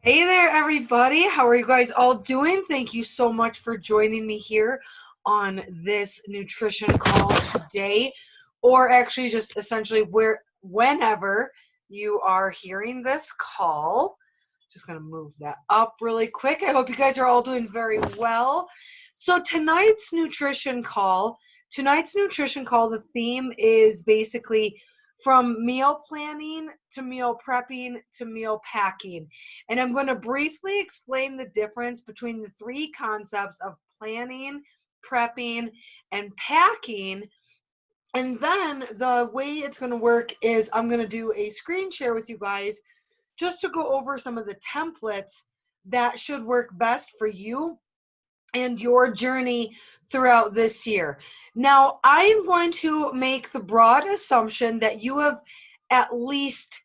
Hey there, everybody. How are you guys all doing? Thank you so much for joining me here on this nutrition call today, or actually just essentially whenever you are hearing this call. Just going to move that up really quick. I hope you guys are all doing very well. So tonight's nutrition call, the theme is basically from meal planning to meal prepping to meal packing. And I'm going to briefly explain the difference between the three concepts of planning, prepping, and packing. And then the way it's going to work is I'm going to do a screen share with you guys just to go over some of the templates that should work best for you and your journey throughout this year. Now, I am going to make the broad assumption that you have at least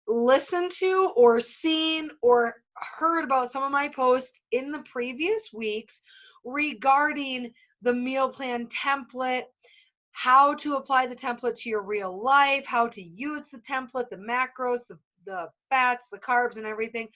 listened to or seen or heard about some of my posts in the previous weeks regarding the meal plan template, how to apply the template to your real life, how to use the template, the macros, the fats, the carbs, and everything.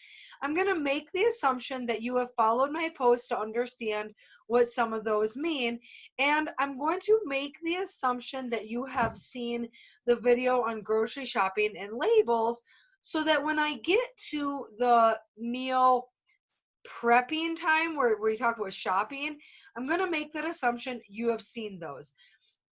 I'm going to make the assumption that you have followed my post to understand what some of those mean. And I'm going to make the assumption that you have seen the video on grocery shopping and labels so that when I get to the meal prepping time where we talk about shopping, I'm going to make that assumption you have seen those.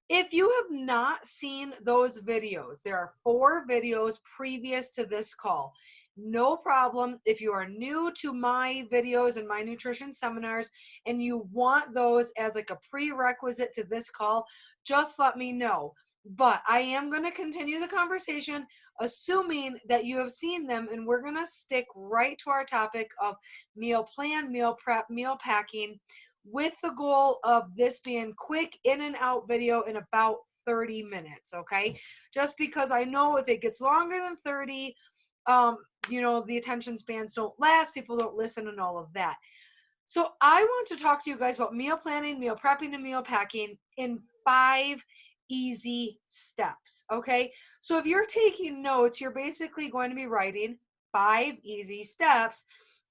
If you have not seen those videos, there are 4 videos previous to this call. No problem. If you are new to my videos and my nutrition seminars and you want those as like a prerequisite to this call, just let me know. But I am going to continue the conversation assuming that you have seen them, and we're going to stick right to our topic of meal plan, meal prep, meal packing, with the goal of this being quick in and out video in about 30 minutes, okay? Just because I know if it gets longer than 30, um, the attention spans don't last, people don't listen and all of that. So I want to talk to you guys about meal planning, meal prepping, and meal packing in 5 easy steps, okay? So if you're taking notes, you're basically going to be writing 5 easy steps,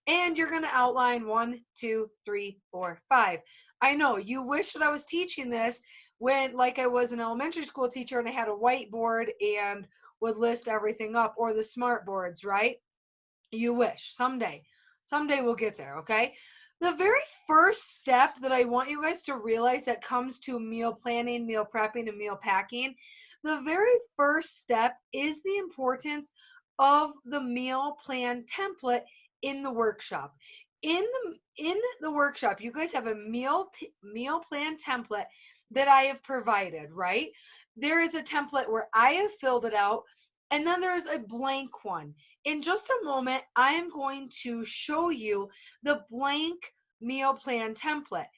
and you're going to outline 1, 2, 3, 4, 5. I know you wish that I was teaching this when, like, I was an elementary school teacher and I had a whiteboard and would list everything up, or the smart boards, right? You wish. Someday we'll get there, okay? The very first step that I want you guys to realize that comes to meal planning, meal prepping, and meal packing, the very first step is the importance of the meal plan template in the workshop. In the workshop, you guys have a meal plan template that I have provided, right? There is a template where I have filled it out, and then there's a blank one. In just a moment, I am going to show you the blank meal plan template.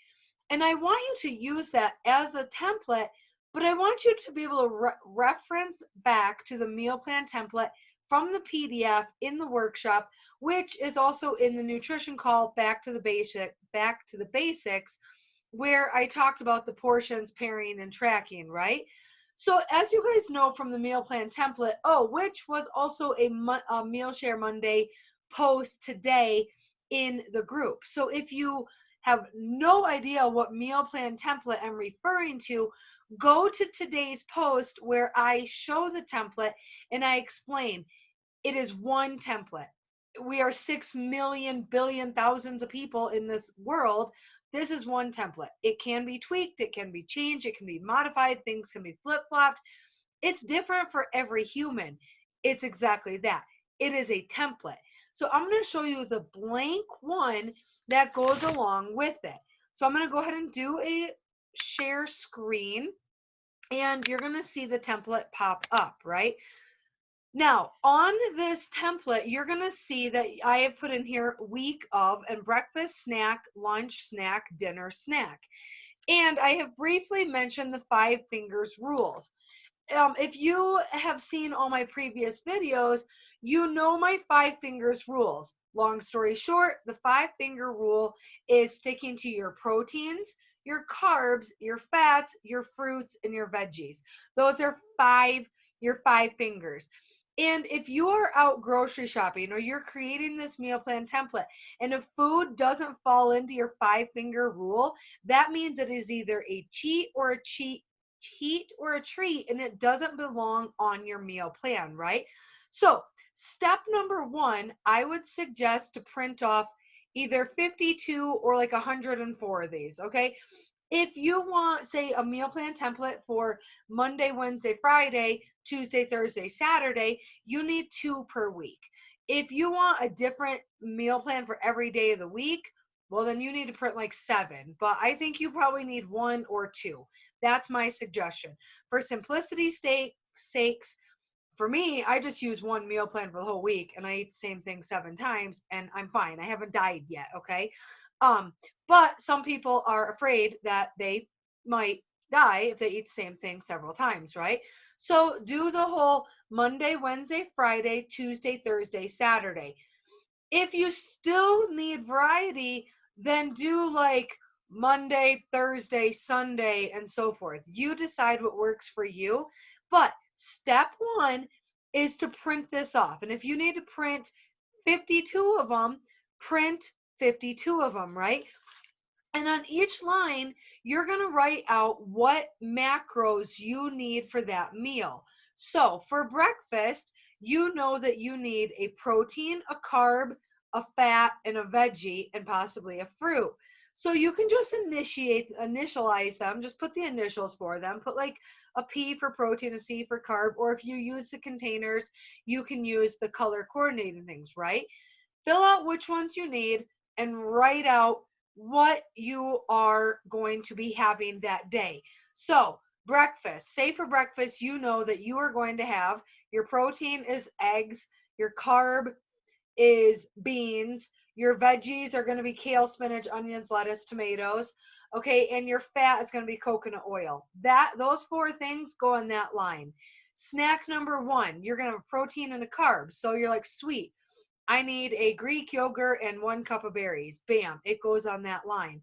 And I want you to use that as a template, but I want you to be able to reference back to the meal plan template from the PDF in the workshop, which is also in the nutrition call back to the basics, where I talked about the portions, pairing, and tracking, right? So as you guys know from the meal plan template, which was also a Meal Share Monday post today in the group. So if you have no idea what meal plan template I'm referring to, go to today's post where I show the template and I explain it is one template. We are 6 million, billion, thousands of people in this world. This is one template. It can be tweaked, it can be changed, it can be modified, things can be flip flopped. It's different for every human. It's exactly that. It is a template. So I'm going to show you the blank one that goes along with it. So I'm going to go ahead and do a share screen, and you're going to see the template pop up, right? Now, on this template, you're going to see that I have put in here week of and breakfast, snack, lunch, snack, dinner, snack. And I have briefly mentioned the 5 fingers rules. If you have seen all my previous videos, you know my 5 fingers rules. Long story short, the 5-finger rule is sticking to your proteins, your carbs, your fats, your fruits, and your veggies. Those are your 5 fingers. And if you are out grocery shopping or you're creating this meal plan template and if food doesn't fall into your 5-finger rule, that means it is either a cheat or a treat, and it doesn't belong on your meal plan, right? So, step number 1, I would suggest to print off either 52 or like 104 of these, okay? If you want, say, a meal plan template for Monday, Wednesday, Friday, Tuesday, Thursday, Saturday, you need 2 per week. If you want a different meal plan for every day of the week, well, then you need to print like 7. But I think you probably need 1 or 2. That's my suggestion. For simplicity's sakes, for me, I just use one meal plan for the whole week and I eat the same thing 7 times and I'm fine. I haven't died yet, okay? Um, but some people are afraid that they might die if they eat the same thing several times, right? So do the whole Monday, Wednesday, Friday, Tuesday, Thursday, Saturday. If you still need variety, then do like Monday, Thursday, Sunday, and so forth. You decide what works for you. But step 1 is to print this off. And if you need to print 52 of them, print 52 of them, right? And on each line, you're going to write out what macros you need for that meal. So for breakfast, you know that you need a protein, a carb, a fat, and a veggie, and possibly a fruit. So you can just initialize them, just put the initials for them, put like a P for protein, a C for carb, or if you use the containers, you can use the color coordinating things, right? Fill out which ones you need and write out what you are going to be having that day. So, breakfast, say for breakfast, you know that you are going to have your protein is eggs, your carb is beans, your veggies are going to be kale, spinach, onions, lettuce, tomatoes, okay, and your fat is going to be coconut oil. Those 4 things go on that line. Snack number 1, you're going to have protein and a carb. So you're like, sweet, I need a Greek yogurt and 1 cup of berries. Bam, it goes on that line.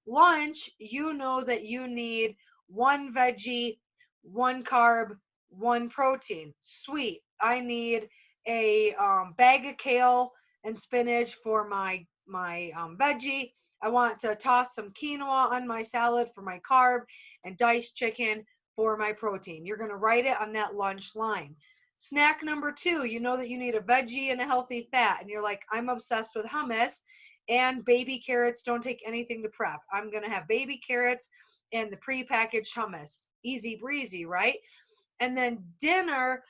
Lunch, you know that you need 1 veggie, 1 carb, 1 protein. Sweet. I need a bag of kale and spinach for my veggie. I want to toss some quinoa on my salad for my carb and diced chicken for my protein. You're going to write it on that lunch line. Snack number 2, you know that you need a veggie and a healthy fat. And you're like, I'm obsessed with hummus and baby carrots don't take anything to prep. I'm going to have baby carrots and the prepackaged hummus. Easy breezy, right? And then dinner,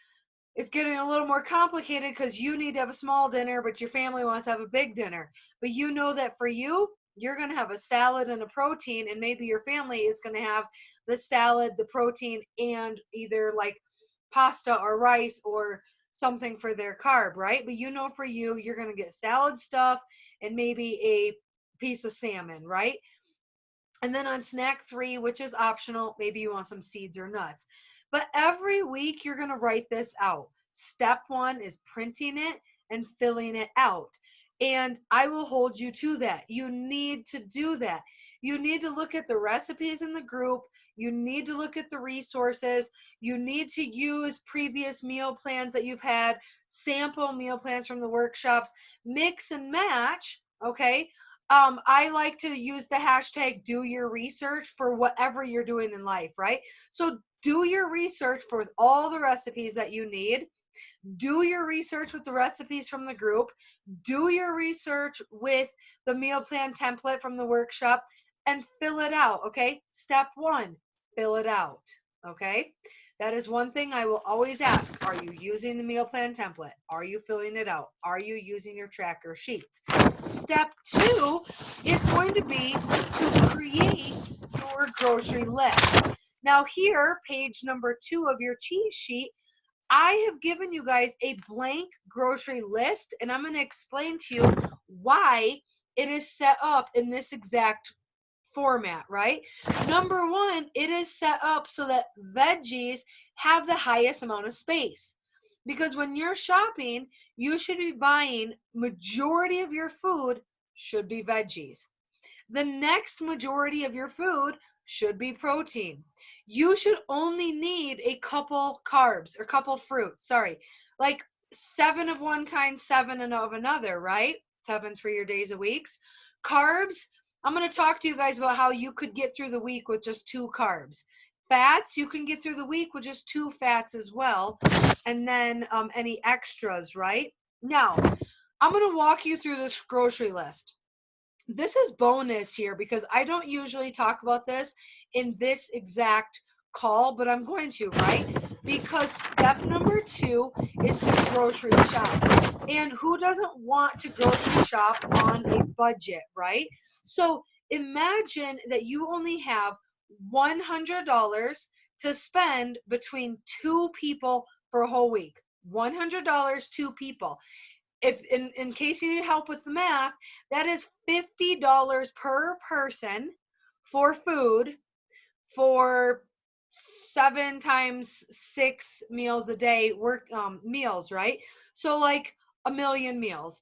it's getting a little more complicated because you need to have a small dinner, but your family wants to have a big dinner. But you know that for you, you're going to have a salad and a protein, and maybe your family is going to have the salad, the protein, and either like pasta or rice or something for their carb, right? But you know for you, you're going to get salad stuff and maybe a piece of salmon, right? And then on snack 3, which is optional, maybe you want some seeds or nuts. But every week you're going to write this out. Step 1 is printing it and filling it out. And I will hold you to that. You need to do that. You need to look at the recipes in the group. You need to look at the resources. You need to use previous meal plans that you've had, sample meal plans from the workshops, mix and match, okay? I like to use the hashtag do your research for whatever you're doing in life, right? So do your research for all the recipes that you need. Do your research with the recipes from the group. Do your research with the meal plan template from the workshop and fill it out, okay? Step 1, fill it out, okay? That is one thing I will always ask. Are you using the meal plan template? Are you filling it out? Are you using your tracker sheets? Step 2 is going to be to create your grocery list. Now here, page number 2 of your cheat sheet, I have given you guys a blank grocery list, and I'm going to explain to you why it is set up in this exact format, right? Number 1, it is set up so that veggies have the highest amount of space. Because when you're shopping, you should be buying, majority of your food should be veggies. The next majority of your food should be protein. You should only need a couple carbs or couple fruits. Sorry. Like 7 of one kind, 7 of another, right? 7's for your days of weeks. Carbs, I'm going to talk to you guys about how you could get through the week with just 2 carbs. Fats, you can get through the week with just 2 fats as well. And then any extras, right? Now, I'm going to walk you through this grocery list. This is bonus here because I don't usually talk about this in this exact call, but I'm going to, right? Because step number 2 is to grocery shop. And who doesn't want to grocery shop on a budget, right? So imagine that you only have $100 to spend between 2 people for a whole week. $100, 2 people. If in case you need help with the math, that is $50 per person for food for 7 times 6 meals a day meals, right? So like a million meals.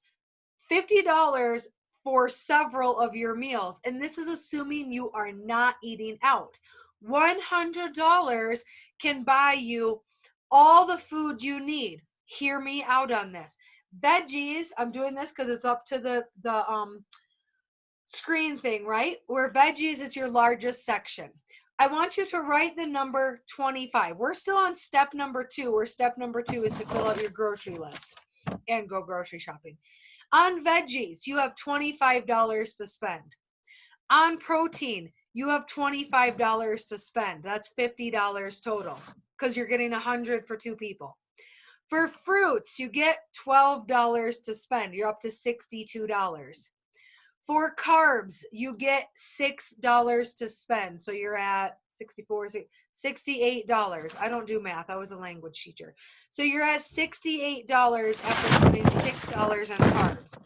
$50 for several of your meals. And this is assuming you are not eating out. $100 can buy you all the food you need. Hear me out on this. Veggies, I'm doing this because it's up to the screen thing, right? Where veggies is your largest section. I want you to write the number 25. We're still on step number 2, where step number 2 is to fill out your grocery list and go grocery shopping. On veggies, you have $25 to spend. On protein, you have $25 to spend. That's $50 total because you're getting 100 for 2 people. For fruits, you get $12 to spend. You're up to $62. For carbs, you get $6 to spend. So you're at $68. I don't do math. I was a language teacher. So you're at $68 after spending $6 on carbs.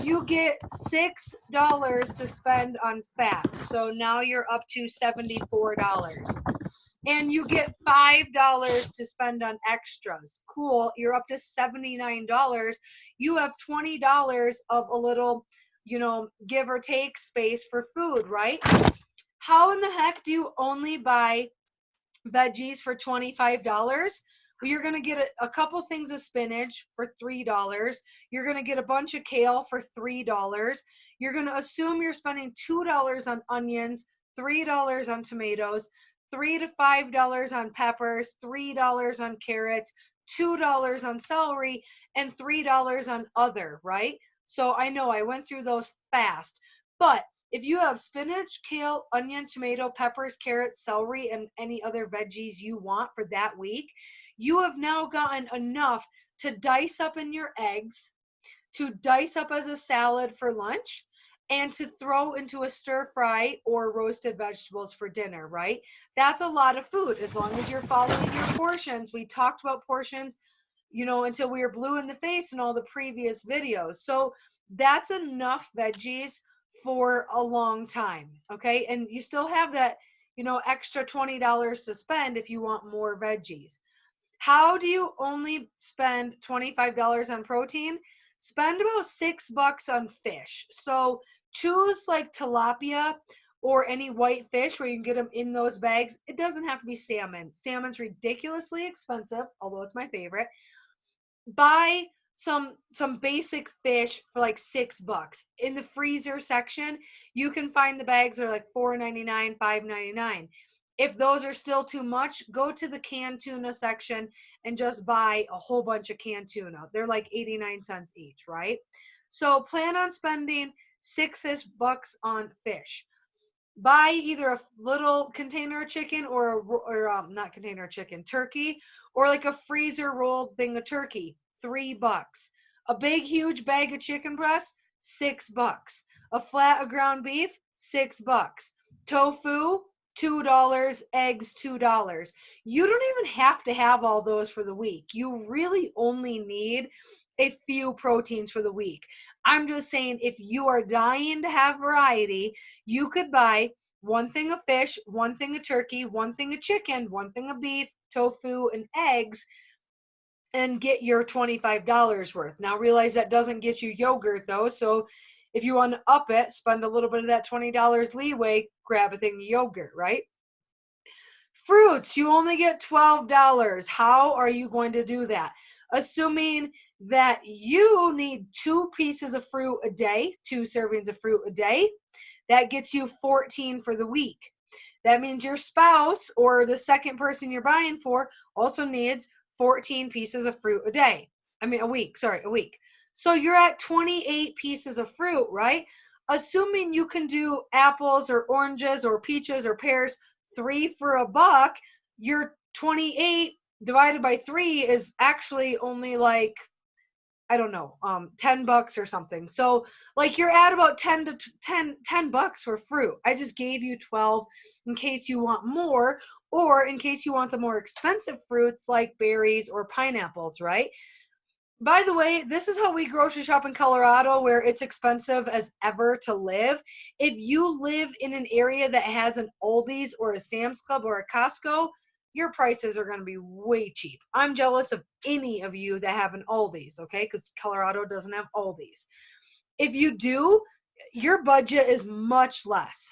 You get $6 to spend on fat. So now you're up to $74. And you get $5 to spend on extras. Cool. You're up to $79. You have $20 of a little, give or take space for food, right? How in the heck do you only buy veggies for $25? Well, you're going to get a couple things of spinach for $3. You're going to get a bunch of kale for $3. You're going to assume you're spending $2 on onions, $3 on tomatoes, $3 to $5 on peppers, $3 on carrots, $2 on celery, and $3 on other, right? So I know I went through those fast, but if you have spinach, kale, onion, tomato, peppers, carrots, celery, and any other veggies you want for that week, you have now gotten enough to dice up in your eggs, to dice up as a salad for lunch, and to throw into a stir fry or roasted vegetables for dinner, right? That's a lot of food as long as you're following your portions. We talked about portions, until we were blue in the face in all the previous videos. So that's enough veggies for a long time, okay? And you still have that, extra $20 to spend if you want more veggies. How do you only spend $25 on protein? Spend about $6 on fish. So choose like tilapia or any white fish where you can get them in those bags. It doesn't have to be salmon. Salmon's ridiculously expensive, although it's my favorite. Buy some basic fish for like $6. In the freezer section, you can find the bags are like $4.99, $5.99. If those are still too much, go to the canned tuna section and just buy a whole bunch of canned tuna. They're like 89 cents each, right? So plan on spending $6-ish on fish. Buy either a little container of chicken or not container of chicken, turkey, or like a freezer rolled thing of turkey, $3. A big huge bag of chicken breast, $6. A flat of ground beef, $6. Tofu, $2. Eggs, $2. You don't even have to have all those for the week. You really only need a few proteins for the week. I'm just saying, if you are dying to have variety, you could buy one thing of fish, one thing of turkey, one thing of chicken, one thing of beef, tofu, and eggs, and get your $25 worth. Now realize that doesn't get you yogurt though, so if you want to up it, spend a little bit of that $20 leeway, grab a thing of yogurt, right? Fruits, you only get $12. How are you going to do that? assuming that you need 2 pieces of fruit a day, 2 servings of fruit a day. That gets you 14 for the week. That means your spouse or the second person you're buying for also needs 14 pieces of fruit a day. A week, a week. So you're at 28 pieces of fruit, right? Assuming you can do apples or oranges or peaches or pears 3 for $1, your 28 divided by 3 is actually only like, I don't know, $10 or something. So like you're at about $10 for fruit. I just gave you 12 in case you want more, or in case you want the more expensive fruits like berries or pineapples, right? By the way, this is how we grocery shop in Colorado, where it's expensive as ever to live. If you live in an area that has an Aldi's or a Sam's Club or a Costco, your prices are going to be way cheap. I'm jealous of any of you that have an Aldi's, okay? Because Colorado doesn't have Aldi's. If you do, your budget is much less.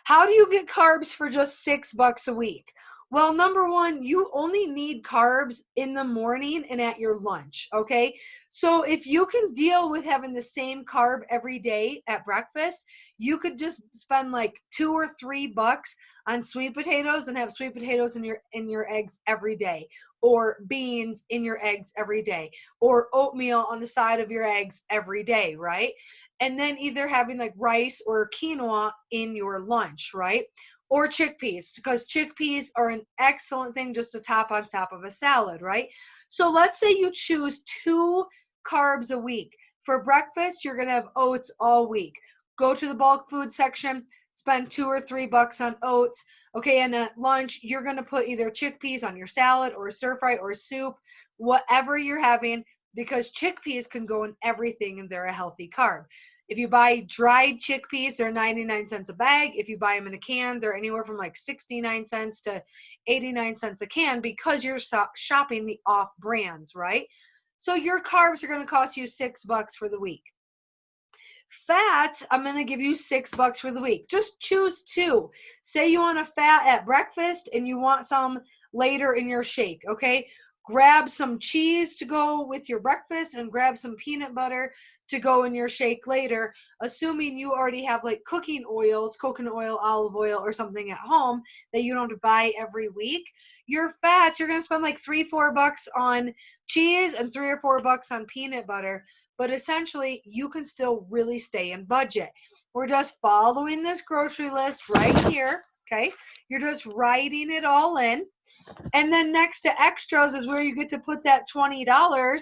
How do you get carbs for just $6 a week? Well, number one, you only need carbs in the morning and at your lunch, okay? So if you can deal with having the same carb every day at breakfast, you could just spend like $2 or $3 on sweet potatoes and have sweet potatoes in your eggs every day, or beans in your eggs every day, or oatmeal on the side of your eggs every day, right? And then either having like rice or quinoa in your lunch, right? Or chickpeas, because chickpeas are an excellent thing just to top on top of a salad, right? So let's say you choose 2 carbs a week. For breakfast, you're going to have oats all week. Go to the bulk food section, spend $2 or $3 on oats. Okay, and at lunch, you're going to put either chickpeas on your salad or stir fry or soup, whatever you're having, because chickpeas can go in everything and they're a healthy carb. If you buy dried chickpeas, they're 99 cents a bag. If you buy them in a can, they're anywhere from like 69 cents to 89 cents a can, because you're shopping the off brands, right? So your carbs are going to cost you $6 for the week. Fats, I'm going to give you $6 for the week. Just choose 2. Say you want a fat at breakfast and you want some later in your shake, okay? Grab some cheese to go with your breakfast and grab some peanut butter to go in your shake later, assuming you already have like cooking oils, coconut oil, olive oil, or something at home that you don't buy every week. Your fats, you're going to spend like $3-4 on cheese and $3 or $4 on peanut butter, but essentially you can still really stay in budget. We're just following this grocery list right here, okay? You're just writing it all in. And then next to extras is where you get to put that $20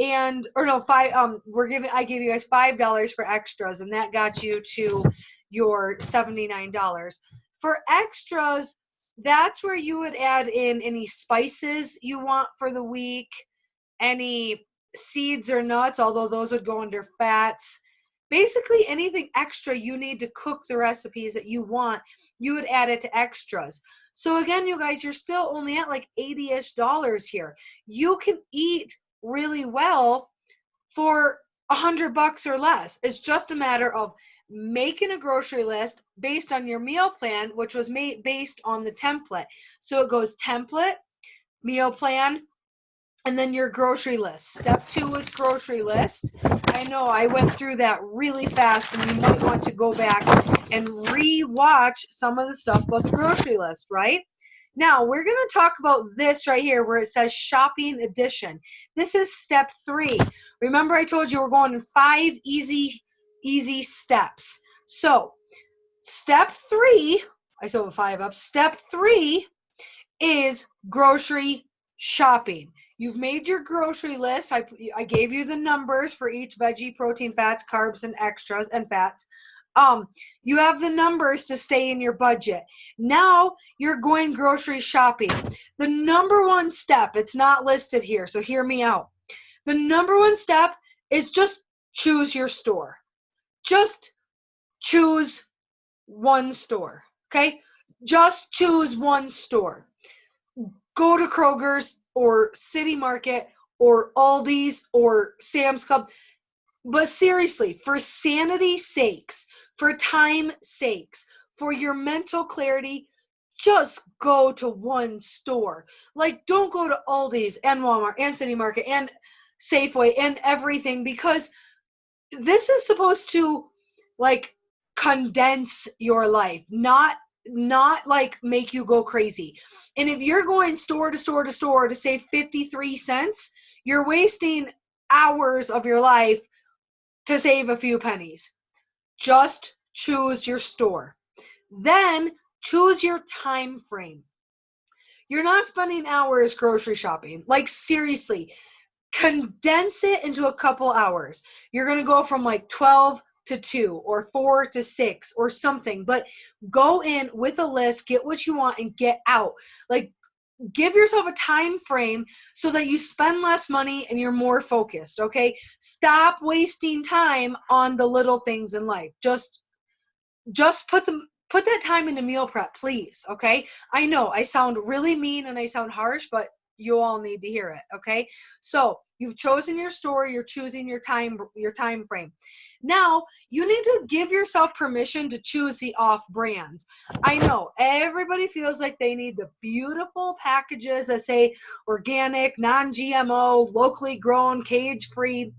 and, or no, I gave you guys $5 for extras, and that got you to your $79. For extras, that's where you would add in any spices you want for the week, any seeds or nuts, although those would go under fats. Basically anything extra you need to cook the recipes that you want, you would add it to extras. So again, you guys, you're still only at like $80-ish here. You can eat really well for $100 or less. It's just a matter of making a grocery list based on your meal plan, which was made based on the template. So it goes template, meal plan, and then your grocery list. Step 2 is grocery list. I know I went through that really fast, and you might want to go back and re-watch some of the stuff about the grocery list, right? Now, we're going to talk about this right here where it says shopping edition. This is step 3. Remember I told you we're going in 5 easy steps. So, step 3, I still have 5 up. Step 3 is grocery shopping. You've made your grocery list. I gave you the numbers for each veggie, protein, fats, carbs, and extras, and fats. You have the numbers to stay in your budget. Now you're going grocery shopping. The number 1 step, it's not listed here, so hear me out. The number 1 step is just choose your store. Just choose one store, okay? Just choose one store. Go to Kroger's or City Market or Aldi's or Sam's Club. But seriously, for sanity's sakes, for time's sakes, for your mental clarity, just go to one store. Like, don't go to Aldi's and Walmart and City Market and Safeway and everything, because this is supposed to like condense your life, not like make you go crazy. And if you're going store to store to store to save 53 cents, you're wasting hours of your life to save a few pennies. Just choose your store. Then choose your time frame. You're not spending hours grocery shopping. Like, seriously, condense it into a couple hours. You're going to go from like 12 to 2 or 4 to 6 or something, but go in with a list, get what you want, and get out. Like, give yourself a time frame so that you spend less money and you're more focused, okay? Stop wasting time on the little things in life. Just put that time into meal prep, please, okay? I know I sound really mean and I sound harsh, but you all need to hear it, okay? So you've chosen your store, you're choosing your time frame. Now you need to give yourself permission to choose the off brands. I know everybody feels like they need the beautiful packages that say organic, non-GMO, locally grown, cage free.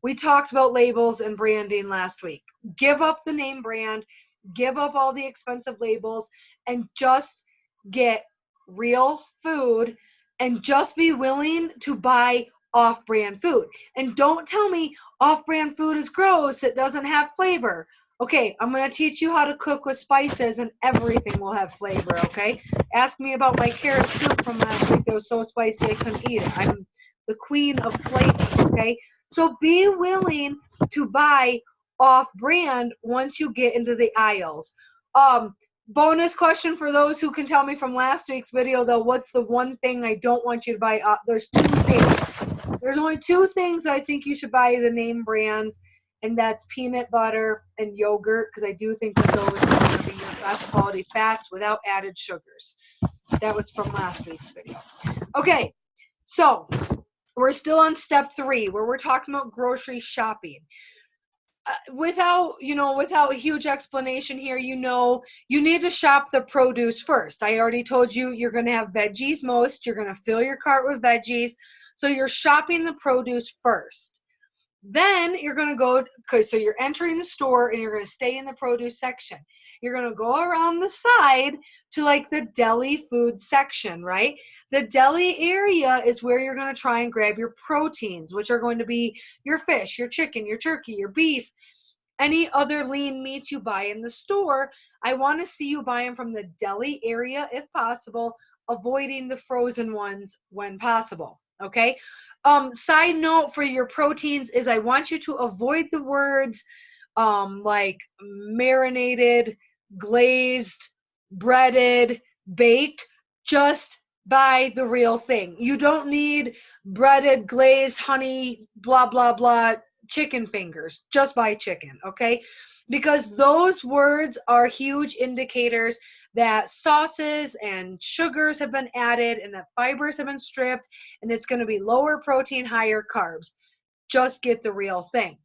We talked about labels and branding last week. Give up the name brand, give up all the expensive labels, and just get real food, and just be willing to buy off-brand food. And don't tell me off-brand food is gross, it doesn't have flavor. Okay, I'm going to teach you how to cook with spices and everything will have flavor, okay? Ask me about my carrot soup from last week that was so spicy I couldn't eat it. I'm the queen of flavor, okay? So be willing to buy off-brand once you get into the aisles. Bonus question for those who can tell me from last week's video, though, what's the one thing I don't want you to buy? There's two things. There's only two things I think you should buy the name brands, and that's peanut butter and yogurt, because I do think that those are going to be your best quality fats without added sugars. That was from last week's video. Okay, so we're still on step 3, where we're talking about grocery shopping. Without a huge explanation here, you need to shop the produce first. I already told you you're going to have veggies most. You're going to fill your cart with veggies. So you're shopping the produce first. Then you're going to go, okay, so you're entering the store and you're going to stay in the produce section. You're going to go around the side to like the deli food section, right? The deli area is where you're going to try and grab your proteins, which are going to be your fish, your chicken, your turkey, your beef, any other lean meats you buy in the store. I want to see you buy them from the deli area if possible, avoiding the frozen ones when possible, okay? Side note for your proteins is I want you to avoid the words like marinated, glazed, breaded, baked. Just buy the real thing. You don't need breaded, glazed, honey, blah, blah, blah, chicken fingers. Just buy chicken, okay? Because those words are huge indicators that sauces and sugars have been added and that fibers have been stripped, and it's going to be lower protein, higher carbs. Just get the real thing.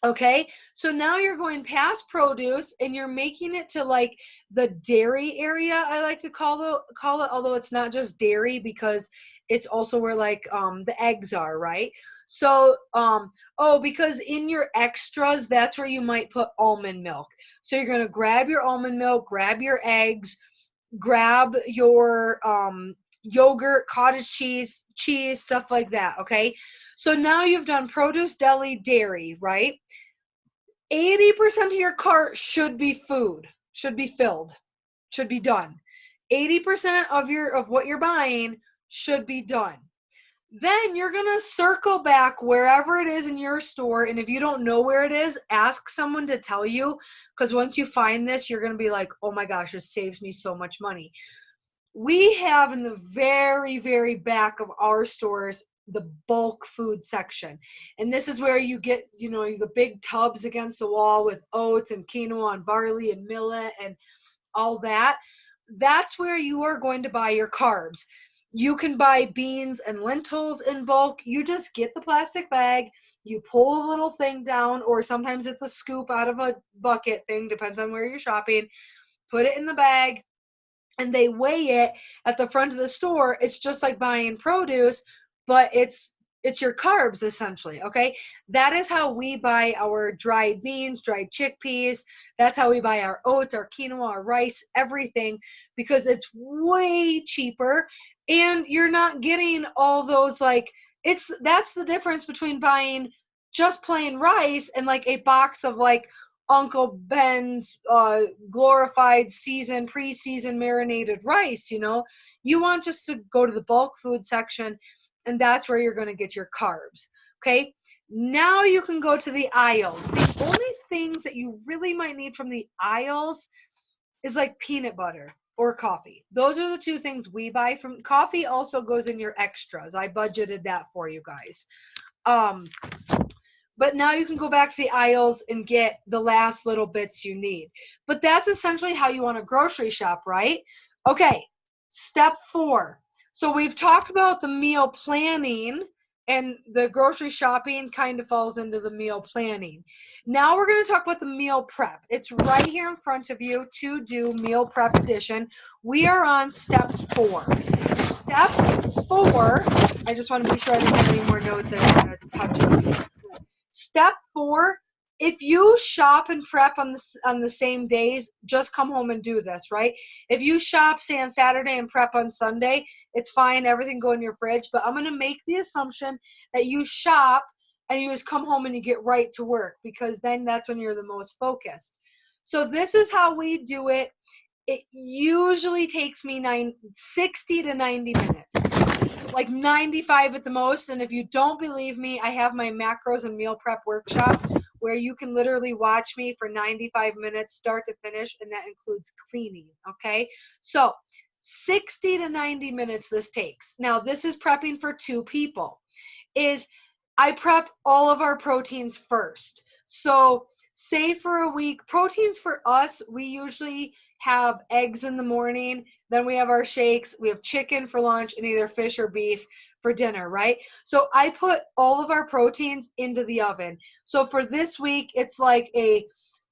Okay, so now you're going past produce and you're making it to like the dairy area, I like to call it, although it's not just dairy, because it's also where like the eggs are, right? So because in your extras, that's where you might put almond milk. So you're going to grab your almond milk, grab your eggs, grab your yogurt, cottage cheese, stuff like that, okay? So now you've done produce, deli, dairy, right? 80% of your cart should be food, should be filled, should be done. 80% of what you're buying should be done. Then you're going to circle back wherever it is in your store, and if you don't know where it is, ask someone to tell you, because once you find this, you're going to be like, oh my gosh, this saves me so much money. We have in the very, very back of our stores the bulk food section. And this is where you get, the big tubs against the wall with oats and quinoa and barley and millet and all that. That's where you are going to buy your carbs. You can buy beans and lentils in bulk. You just get the plastic bag, you pull a little thing down, or sometimes it's a scoop out of a bucket thing, depends on where you're shopping. Put it in the bag, and they weigh it at the front of the store. It's just like buying produce, but it's your carbs essentially, okay? That is how we buy our dried beans, dried chickpeas. That's how we buy our oats, our quinoa, our rice, everything, because it's way cheaper and you're not getting all those like that's the difference between buying just plain rice and like a box of like Uncle Ben's glorified season, pre-season marinated rice, you know. You want just to go to the bulk food section, and that's where you're going to get your carbs. Okay. Now you can go to the aisles. The only things that you really might need from the aisles is like peanut butter or coffee. Those are the two things we buy from. Coffee also goes in your extras. I budgeted that for you guys. Um, but now you can go back to the aisles and get the last little bits you need. But that's essentially how you want to grocery shop, right? Okay, step 4. So we've talked about the meal planning, and the grocery shopping kind of falls into the meal planning. Now we're going to talk about the meal prep. It's right here in front of you, to do meal prep edition. We are on step 4. Step 4, I just want to be sure I didn't have any more notes I wanted to touch on. Step 4, if you shop and prep on the same days, just come home and do this, right? If you shop, say, on Saturday and prep on Sunday, it's fine. Everything go in your fridge. But I'm going to make the assumption that you shop and you just come home and you get right to work, because then that's when you're the most focused. So this is how we do it. It usually takes me 60 to 90 minutes. Like 95 at the most. And if you don't believe me, I have my macros and meal prep workshop where you can literally watch me for 95 minutes start to finish, and that includes cleaning. Okay, so 60 to 90 minutes this takes. Now this is prepping for 2 people. Is I prep all of our proteins first. So say for a week, proteins for us, we usually have eggs in the morning, then we have our shakes, we have chicken for lunch, and either fish or beef for dinner, right? So I put all of our proteins into the oven. So for this week, it's like a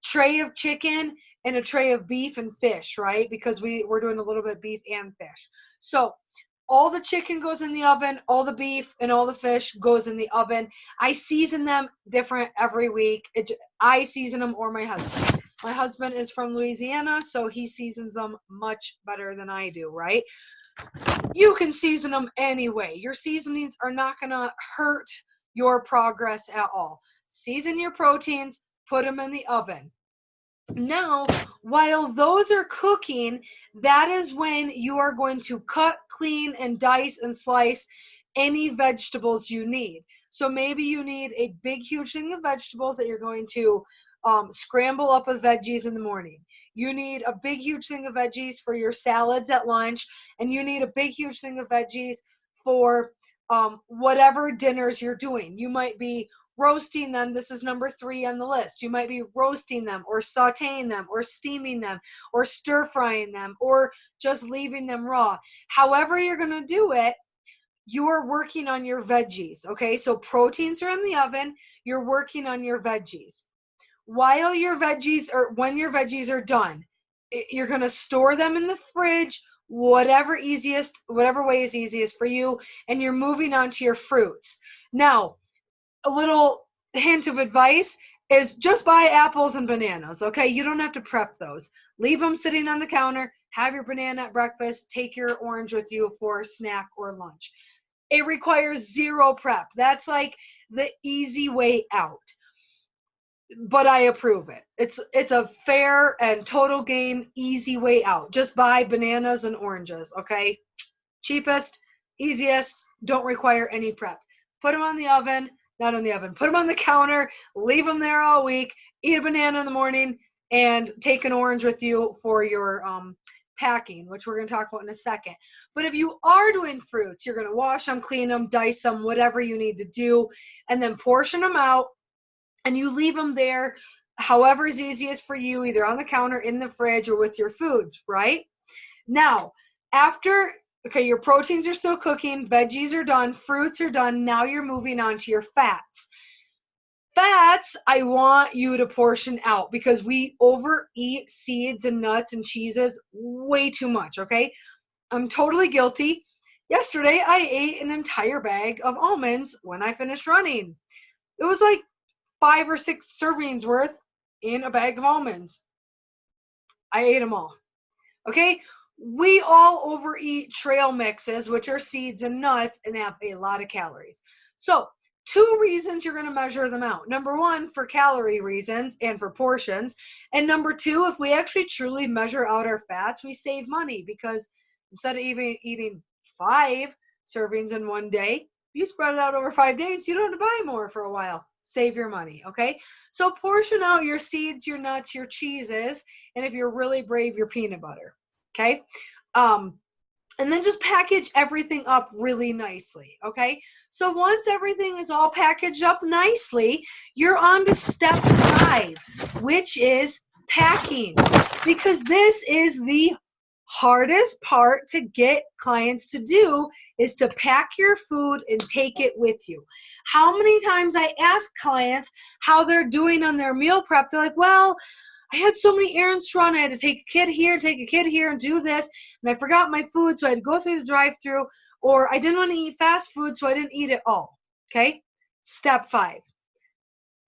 tray of chicken and a tray of beef and fish, right? Because we're doing a little bit of beef and fish. So all the chicken goes in the oven, all the beef and all the fish goes in the oven. I season them different every week. I season them, or my husband. My husband is from Louisiana, so he seasons them much better than I do, right? You can season them anyway. Your seasonings are not going to hurt your progress at all. Season your proteins, put them in the oven. Now, while those are cooking, that is when you are going to cut, clean, and dice and slice any vegetables you need. So maybe you need a big, huge thing of vegetables that you're going to scramble up with veggies in the morning. You need a big, huge thing of veggies for your salads at lunch, and you need a big, huge thing of veggies for whatever dinners you're doing. You might be roasting them. This is number 3 on the list. You might be roasting them or sauteing them or steaming them or stir frying them or just leaving them raw. However you're going to do it, you are working on your veggies. Okay, so proteins are in the oven. You're working on your veggies. While your veggies, or when your veggies are done, you're going to store them in the fridge, whatever way is easiest for you, and you're moving on to your fruits. Now, a little hint of advice is just buy apples and bananas, okay? You don't have to prep those. Leave them sitting on the counter, have your banana at breakfast, take your orange with you for a snack or lunch. It requires 0 prep. That's like the easy way out. But I approve it. It's a fair and total game, easy way out. Just buy bananas and oranges, okay? Cheapest, easiest, don't require any prep. Put them on the oven. Not in the oven. Put them on the counter, leave them there all week, eat a banana in the morning, and take an orange with you for your packing, which we're going to talk about in a second. But if you are doing fruits, you're going to wash them, clean them, dice them, whatever you need to do, and then portion them out, and you leave them there however is easiest for you, either on the counter, in the fridge, or with your foods, right? Now, okay, your proteins are still cooking, veggies are done, fruits are done. Now you're moving on to your fats. nuts, I want you to portion out because we overeat seeds and nuts and cheeses way too much, okay? I'm totally guilty. Yesterday, I ate an entire bag of almonds when I finished running. It was like 5 or 6 servings worth in a bag of almonds. I ate them all. Okay? We all overeat trail mixes, which are seeds and nuts, and have a lot of calories. So, 2 reasons you're going to measure them out. Number 1, for calorie reasons and for portions. And number 2, if we actually truly measure out our fats, we save money because instead of even eating 5 servings in one day, you spread it out over 5 days, you don't have to buy more for a while. Save your money, okay? So portion out your seeds, your nuts, your cheeses, and if you're really brave, your peanut butter, okay? And then just package everything up really nicely, okay? So once everything is all packaged up nicely, you're on to step 5, which is packing, because this is the hardest part to get clients to do is to pack your food and take it with you. How many times I ask clients how they're doing on their meal prep, they're like, well, I had so many errands to run. I had to take a kid here, take a kid here, and do this, and I forgot my food, so I had to go through the drive-thru, or I didn't want to eat fast food, so I didn't eat it all, okay? Step 5,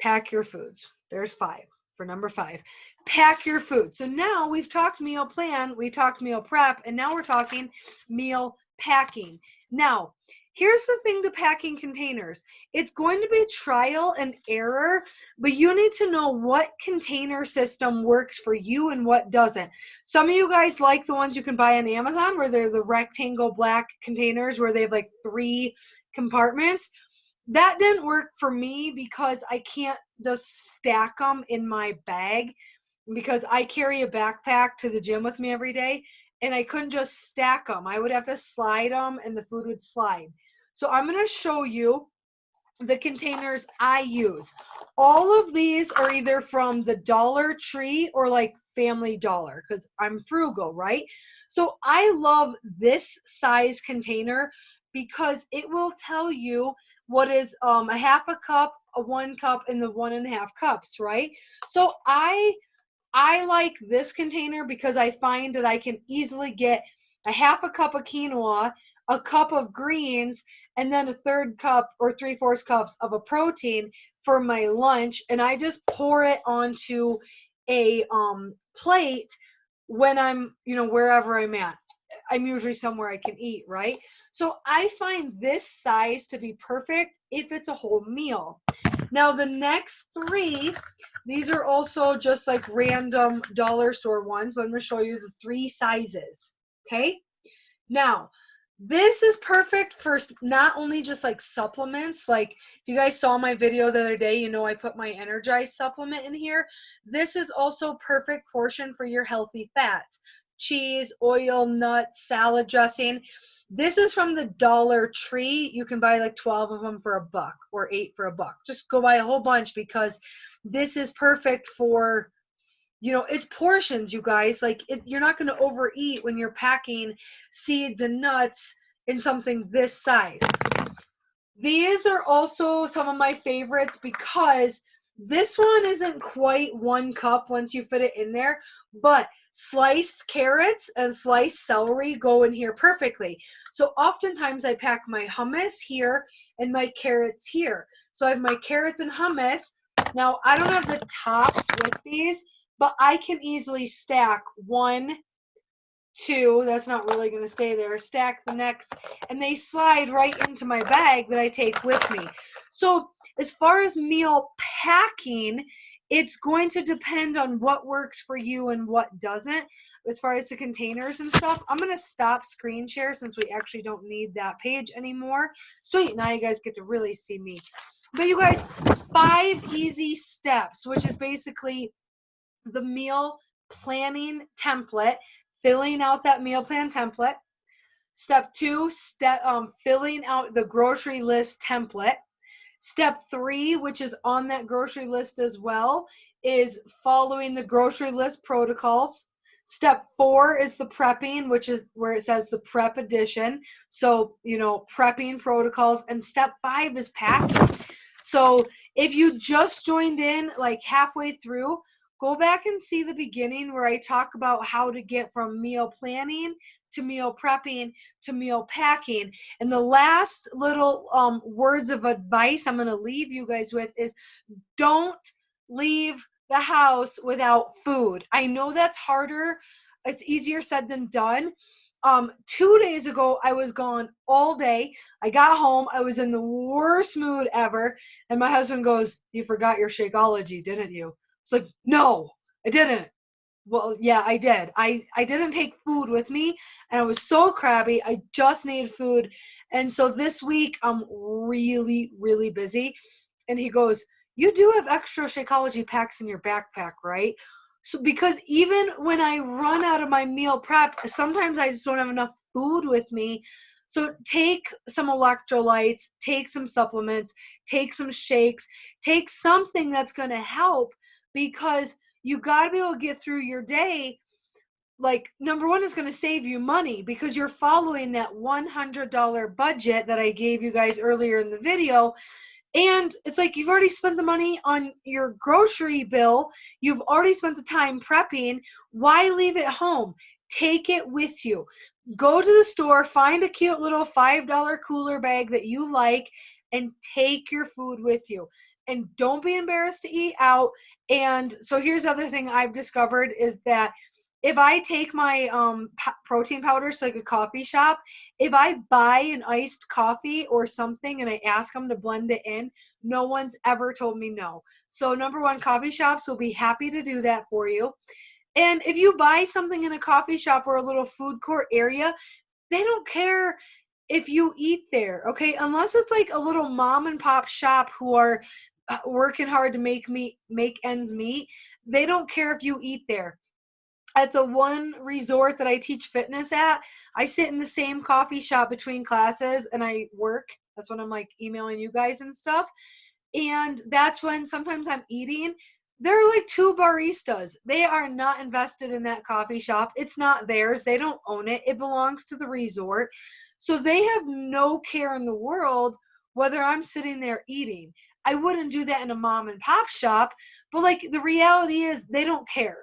pack your foods. There's 5 for number 5. Pack your food. So now we've talked meal plan, we've talked meal prep, and now we're talking meal packing. Now, here's the thing to packing containers. It's going to be trial and error, but you need to know what container system works for you and what doesn't. Some of you guys like the ones you can buy on Amazon where they're the rectangle black containers where they have like 3 compartments. That didn't work for me because I can't just stack them in my bag because I carry a backpack to the gym with me every day and I couldn't just stack them. I would have to slide them and the food would slide. So I'm going to show you the containers I use. All of these are either from the Dollar Tree or like Family Dollar because I'm frugal, right? So I love this size container because it will tell you what is a half a cup, a 1 cup, and the 1.5 cups, right? So I like this container because I find that I can easily get a half a cup of quinoa, a cup of greens, and then a 1/3 cup or 3/4 cups of a protein for my lunch, and I just pour it onto a plate when I'm, wherever I'm at. I'm usually somewhere I can eat, right? So I find this size to be perfect if it's a whole meal. Now the next 3, these are also just like random dollar store ones, but I'm going to show you the 3 sizes, okay? Now, this is perfect for not only just like supplements, like if you guys saw my video the other day, I put my Energize supplement in here. This is also perfect portion for your healthy fats, cheese, oil, nuts, salad dressing. This is from the Dollar Tree. You can buy like 12 of them for $1 or 8 for $1. Just go buy a whole bunch because this is perfect for, it's portions, you guys. Like you're not going to overeat when you're packing seeds and nuts in something this size. These are also some of my favorites because this one isn't quite 1 cup once you fit it in there, but sliced carrots and sliced celery go in here perfectly. So oftentimes I pack my hummus here and my carrots here. So I have my carrots and hummus. Now I don't have the tops with these, but I can easily stack 1, 2, that's not really going to stay there, stack the next, and they slide right into my bag that I take with me. So as far as meal packing, it's going to depend on what works for you and what doesn't. As far as the containers and stuff, I'm going to stop screen share since we actually don't need that page anymore. Sweet, now you guys get to really see me. But you guys, 5 easy steps, which is basically the meal planning template, filling out that meal plan template. Step 2, filling out the grocery list template. Step 3, which is on that grocery list as well, is following the grocery list protocols. Step 4 is the prepping, which is where it says the prep edition. So, prepping protocols. And step 5 is packing. So If you just joined in like halfway through, go back and see the beginning where I talk about how to get from meal planning to meal prepping to meal packing. And the last little words of advice I'm going to leave you guys with is don't leave the house without food. I know that's harder. It's easier said than done. 2 days ago, I was gone all day. I got home. I was in the worst mood ever. And my husband goes, "You forgot your Shakeology, didn't you?" It's like, "No, I didn't." Well, yeah, I did. I didn't take food with me, and I was so crabby. I just needed food. And so this week, I'm really, really busy. And he goes, "You do have extra Shakeology packs in your backpack, right?" So because even when I run out of my meal prep, sometimes I just don't have enough food with me. So take some electrolytes, take some supplements, take some shakes, take something that's going to help, because you got to be able to get through your day. Like, number one, is going to save you money because you're following that $100 budget that I gave you guys earlier in the video. And it's like you've already spent the money on your grocery bill. You've already spent the time prepping. Why leave it home? Take it with you. Go to the store, find a cute little $5 cooler bag that you like, and take your food with you. And don't be embarrassed to eat out. And so here's the other thing I've discovered is that if I take my protein powders to like a coffee shop, if I buy an iced coffee or something and I ask them to blend it in, no one's ever told me no. So number one, coffee shops will be happy to do that for you. And if you buy something in a coffee shop or a little food court area, they don't care if you eat there, okay? Unless it's like a little mom and pop shop who are working hard to make ends meet. They don't care if you eat there. At the one resort that I teach fitness at, I sit in the same coffee shop between classes and I work. That's when I'm like emailing you guys and stuff. And that's when sometimes I'm eating. There are like two baristas. They are not invested in that coffee shop. It's not theirs. They don't own it. It belongs to the resort. So they have no care in the world whether I'm sitting there eating. I wouldn't do that in a mom and pop shop, but like the reality is they don't care.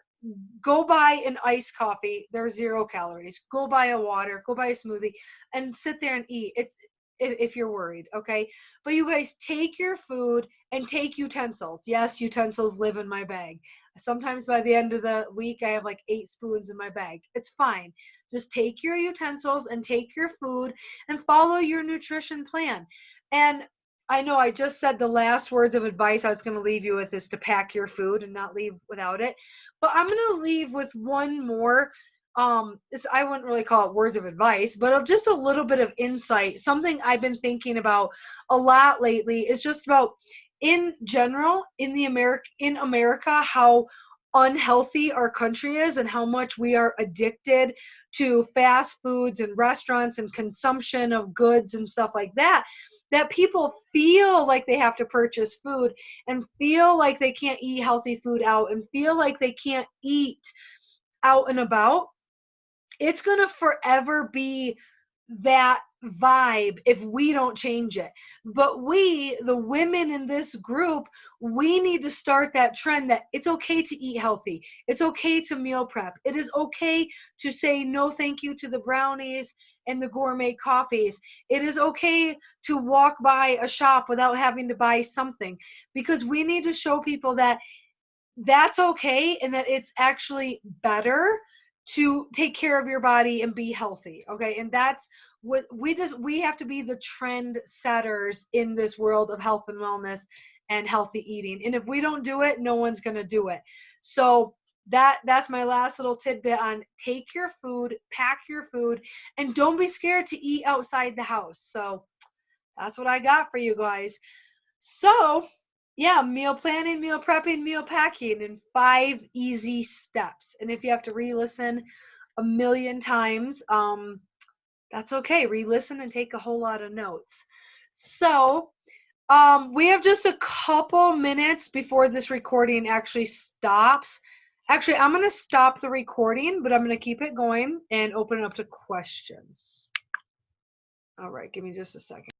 Go buy an iced coffee. There's 0 calories. Go buy a water. Go buy a smoothie and sit there and eat. It's if you're worried, okay? But you guys take your food and take utensils. Yes, utensils live in my bag. Sometimes by the end of the week, I have like 8 spoons in my bag. It's fine. Just take your utensils and take your food and follow your nutrition plan. And I know I just said the last words of advice I was going to leave you with is to pack your food and not leave without it. But I'm going to leave with one more. I wouldn't really call it words of advice, but just a little bit of insight. Something I've been thinking about a lot lately is just about, in general, in America, how unhealthy our country is and how much we are addicted to fast foods and restaurants and consumption of goods and stuff like that, that people feel like they have to purchase food and feel like they can't eat healthy food out and feel like they can't eat out and about. It's going to forever be that vibe if we don't change it. But we, the women in this group, we need to start that trend that it's okay to eat healthy. It's okay to meal prep. It is okay to say no thank you to the brownies and the gourmet coffees. It is okay to walk by a shop without having to buy something, because we need to show people that that's okay and that it's actually better to take care of your body and be healthy, okay? And that's what we have to be, the trend setters in this world of health and wellness and healthy eating. And if we don't do it, no one's going to do it. So that's my last little tidbit on take your food, pack your food, and don't be scared to eat outside the house. So that's what I got for you guys. So yeah, meal planning, meal prepping, meal packing in 5 easy steps. And if you have to re-listen a million times, that's okay. Re-listen and take a whole lot of notes. So we have just a couple minutes before this recording actually stops. Actually, I'm going to stop the recording, but I'm going to keep it going and open it up to questions. All right, give me just a second.